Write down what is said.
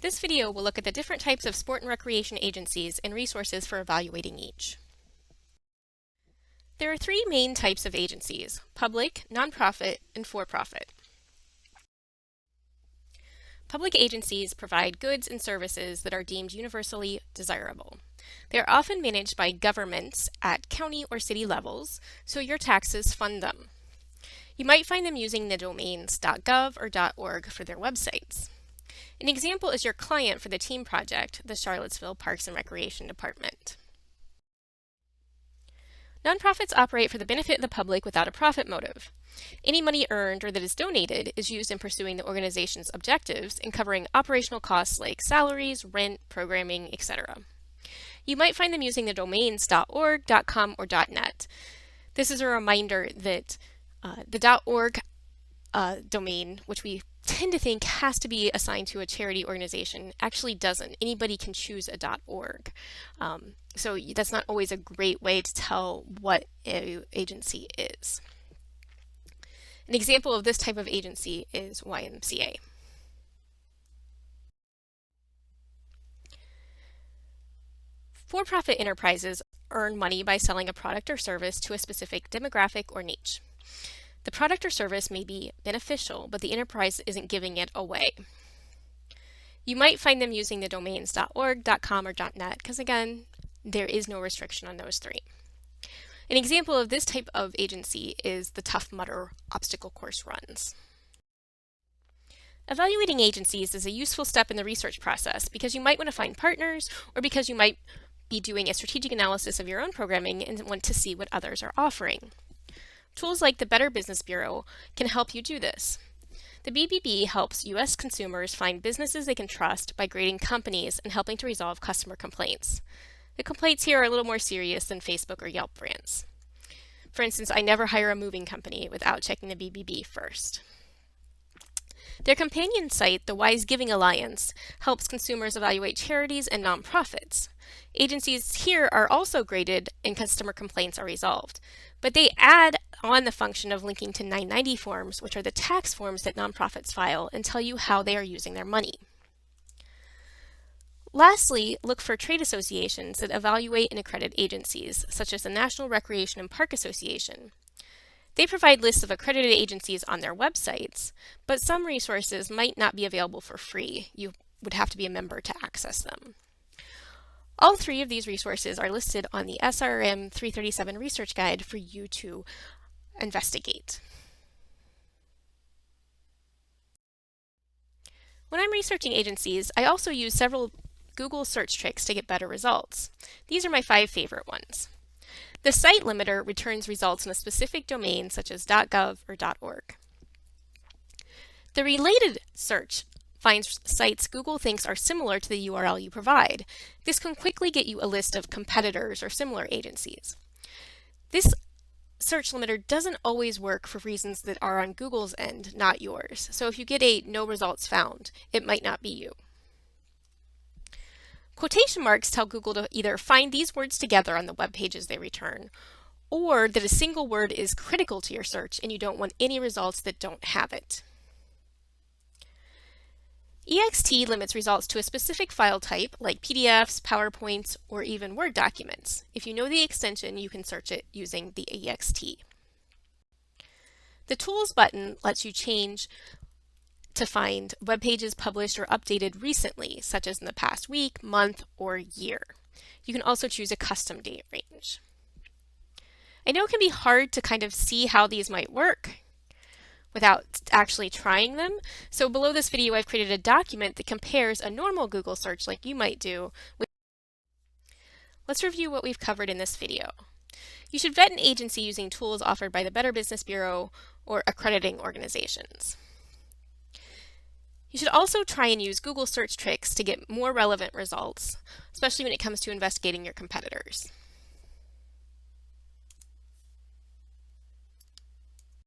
This video will look at the different types of sport and recreation agencies and resources for evaluating each. There are three main types of agencies: public, nonprofit, and for-profit. Public agencies provide goods and services that are deemed universally desirable. They are often managed by governments at county or city levels, so your taxes fund them. You might find them using the domains .gov or .org for their websites. An example is your client for the team project, the Charlottesville Parks and Recreation Department. Nonprofits operate for the benefit of the public without a profit motive. Any money earned or that is donated is used in pursuing the organization's objectives and covering operational costs like salaries, rent, programming, etc. You might find them using the domains .org, .com, or .net. This is a reminder that the .org domain, which we tend to think has to be assigned to a charity organization, actually doesn't. Anybody can choose a .org. So that's not always a great way to tell what an agency is. An example of this type of agency is YMCA. For-profit enterprises earn money by selling a product or service to a specific demographic or niche. The product or service may be beneficial, but the enterprise isn't giving it away. You might find them using the domains .org, .com, or .net because, again, there is no restriction on those three. An example of this type of agency is the Tough Mudder obstacle course runs. Evaluating agencies is a useful step in the research process because you might want to find partners or because you might be doing a strategic analysis of your own programming and want to see what others are offering. Tools like the Better Business Bureau can help you do this. The BBB helps U.S. consumers find businesses they can trust by grading companies and helping to resolve customer complaints. The complaints here are a little more serious than Facebook or Yelp brands. For instance, I never hire a moving company without checking the BBB first. Their companion site, the Wise Giving Alliance, helps consumers evaluate charities and nonprofits. Agencies here are also graded and customer complaints are resolved, but they add on the function of linking to 990 forms, which are the tax forms that nonprofits file, and tell you how they are using their money. Lastly, look for trade associations that evaluate and accredit agencies, such as the National Recreation and Park Association. They provide lists of accredited agencies on their websites, but some resources might not be available for free. You would have to be a member to access them. All three of these resources are listed on the SRM 337 research guide for you to investigate. When I'm researching agencies, I also use several Google search tricks to get better results. These are my 5 favorite ones. The site limiter returns results in a specific domain such as .gov or .org. The related search finds sites Google thinks are similar to the URL you provide. This can quickly get you a list of competitors or similar agencies. This search limiter doesn't always work for reasons that are on Google's end, not yours. So if you get a no results found, it might not be you. Quotation marks tell Google to either find these words together on the web pages they return, or that a single word is critical to your search and you don't want any results that don't have it. ext limits results to a specific file type like PDFs, PowerPoints, or even Word documents. If you know the extension, you can search it using the ext. The Tools button lets you change to find web pages published or updated recently, such as in the past week, month, or year. You can also choose a custom date range. I know it can be hard to kind of see how these might work without actually trying them, so below this video I've created a document that compares a normal Google search like you might do with. Let's review what we've covered in this video. You should vet an agency using tools offered by the Better Business Bureau or accrediting organizations. You should also try and use Google search tricks to get more relevant results, especially when it comes to investigating your competitors.